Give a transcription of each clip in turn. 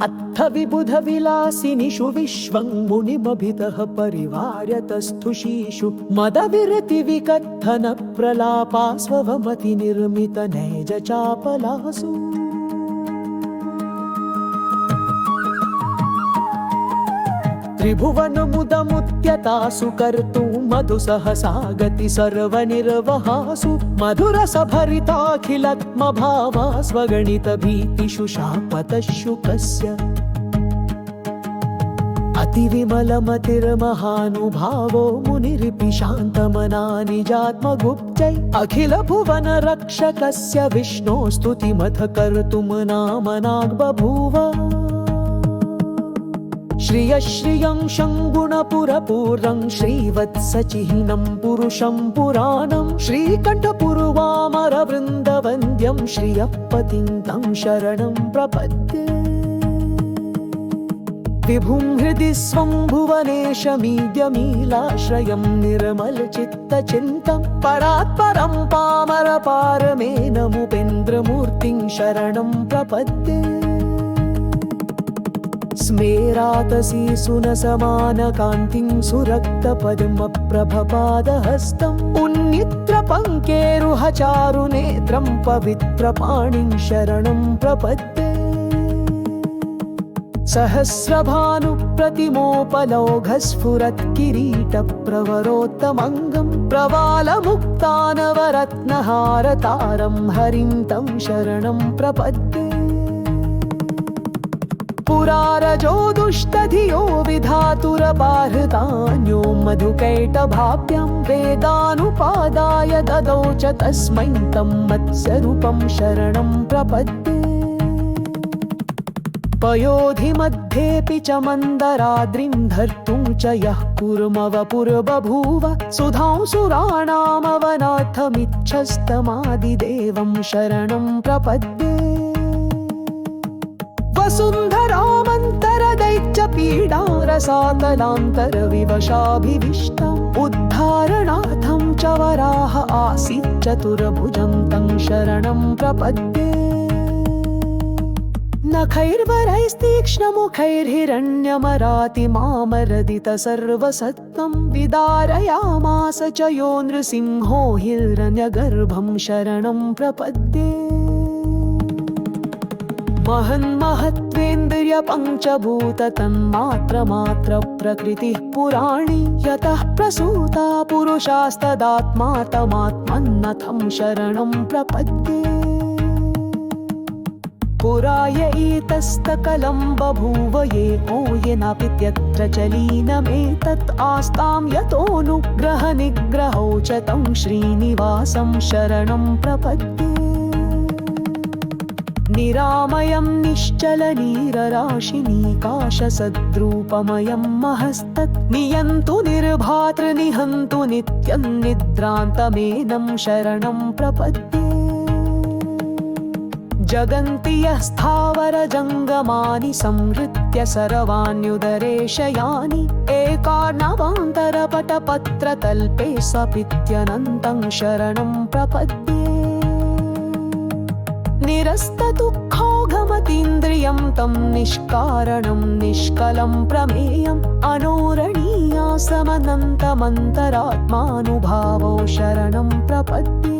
अत्थ विबुध विलासिनिषु विश्वं मुनिमभितः परिवार्यतस्थुषीषु मदविरति विकथन प्रलापास्वमति निर्मित नैज चापलासु त्रिभुवन मुदमुद्यतासु कर्तुं मधु सहसागति सर्वनिर्वहासु मधुरसभरिताखिलत्म भावा स्वगणित भीतिषु शापतशुकस्य अतिविमलमतिर्महानुभावो मुनिरिपि शान्तमना निजात्मगुप्तै अखिल भुवन रक्षकस्य विष्णो स्तुतिमथ कर्तुं नामनाग्बभूव श्रियश्रियं शङ्गुणपुरपूर्णं श्रीवत्सचिह्नं पुरुषं पुराणं श्रीकण्ठपुरवामरवृन्दवन्द्यं श्रियःपतिं तं शरणं प्रपद्ये विभुं हृदि स्वं भुवनेशमीड्यमीलाश्रयं निर्मलचित्तचिन्तं परात्परं पामरपारमेनमुपेन्द्रमूर्तिं शरणं प्रपद्ये स्मेरातसी सुनसमानकान्तिं सुरक्तपद्मप्रभपादहस्तम् उन्नित्रपङ्केरुहचारुनेत्रं पवित्रपाणिं शरणं प्रपद्ये सहस्रभानुप्रतिमोपलौघस्फुरत्किरीटप्रवरोत्तमङ्गं प्रवालमुक्तानवरत्नहारतारं हरिं तं शरणं प्रपद्ये पुरारजो दुष्टधियो विधातुरबाहृतान्यो मधुकैटभाभ्यां वेदानुपादाय ददौ च तस्मै तं मत्स्यरूपं शरणं प्रपद्ये पयोधिमध्ये च मन्दराद्रिं धर्तुं च यः कूर्मवपुर्बभूव सुधां सुराणामवनाथमिच्छस्तमादिदेवं शरणं प्रपद्ये वसुन्धरामन्तरदैत्यपीडारसातलान्तरविवशाभिविष्टम् उद्धारणार्थं च वराह आसीत् चतुर्भुजं तं शरणं प्रपद्ये नखैर्वरैस्तीक्ष्णमुखैर्हिरण्यमरातिमामरदित सर्वसत्त्वं विदारयामास च यो नृसिंहो हिरण्यगर्भं शरणं प्रपद्ये महन्महत्त्वेन्द्रियपञ्चभूत तन्मात्रमात्र प्रकृतिः पुराणी यतः प्रसूता पुरुषास्तदात्मा तमात्मन्नथं शरणं प्रपद्ये पुराय एतस्तकलं बभूव ये येनापित्यत्र च लीनमेतत् आस्तां यतोऽनुग्रहनिग्रहौ च तं श्रीनिवासं शरणं प्रपद्ये निरामयं निश्चलनीरराशिनीकाशसद्रूपमयं महस्तत् नियन्तु निर्भातृनिहन्तु नित्यं निद्रान्तमेनं शरणं प्रपद्ये जगन्ति यः स्थावरजङ्गमानि संहृत्य सर्वाण्युदरे शयानि एकार्णवान्तरपटपत्रतल्पे सपित्यनन्तं शरणं प्रपद्ये निरस्तदुःखौघमतीन्द्रियं तं निष्कारणं निष्कलं प्रमेयम् अनोरणीयासमनन्तमन्तरात्मानुभावो शरणं प्रपद्ये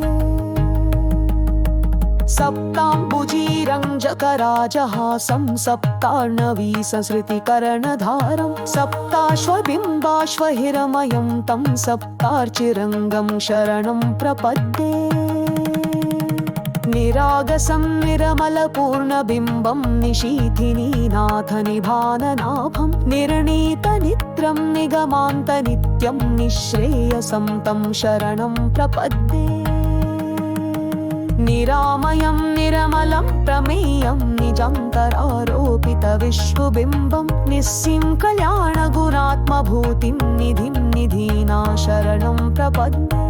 सप्ताम्बुजीरञ्जकराजहासं सप्तार्णवीससृतिकर्णधारं सप्ताश्वबिम्बाश्वहिरमयं तं सप्तार्चिरङ्गं शरणं प्रपद्ये निरागसं निरमलपूर्णबिम्बं निशीथिनीनाथनिभाननाभं निर्णीतनित्रं निगमान्तनित्यं निःश्रेयसं तं शरणं प्रपद्ये निरामयं निरमलं प्रमेयं निजान्तरारोपितविश्वबिम्बं निस्सीं कल्याणगुणात्मभूतिं निधिं निधीना शरणं प्रपद्ये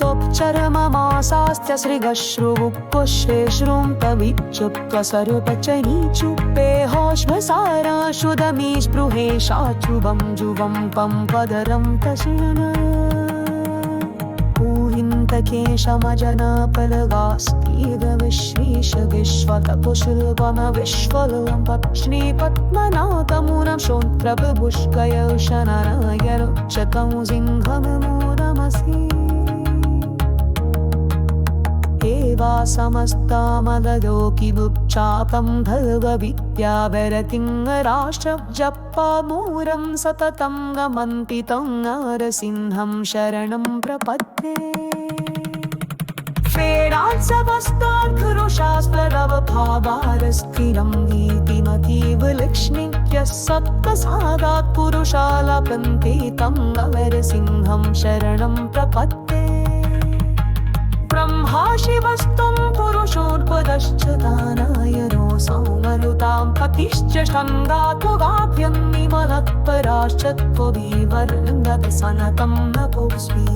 त्वच्चरममासास्त्य श्रीगश्रुवुक्पुष्पेश्रुं तविच्युक्तसरुपचनीचुपेहोश्मसाराशुदमीस्पृहेशाचुबं जुवं पं पदरं तशयन ऊहिन्त केशमजनपलगास्तीव विश्वेश विश्वतपुशुल्बम विश्वलं श्रीपद्मनाथमुनं श्रोत्रबुष्कयशनरायरुच्चतं सिंहमूरमसि एवा समस्तामलयोकिबुच्चापं धर्वविद्यावरतिङ्गराष्ट्रजप्पमूरं सततं गमन्ति तं नरसिंहं शरणं प्रपद्ये वेदान्तवस्तात्पुरुषास्त्रवभावारस्थिरं नीतिमतीव लक्ष्मीक्यः सत्त्वसादात् पुरुषालपन्ते तं नरसिंहं शरणं प्रपद्ये ब्रह्मा शिवस्तं पुरुषोर्पदश्च दानायनो सौमरुतां पतिश्च षण्गातुगाभ्यं निमलत्पराश्च त्वविवर्णत सनतं नभोस्मि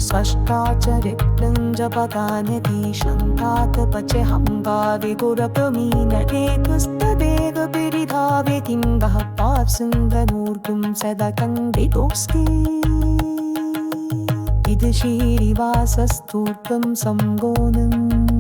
षष्ठाचरित्रं जपतानतीशन्तातपचहं भाविगुरप्रमीनटेतुस्तदेव बिरिधावितिङ्गः पात्सुन्दमूर्तिं सदकं दितोऽस्ति इति श्रीनिवासस्तूत्रं सम्गोनम्।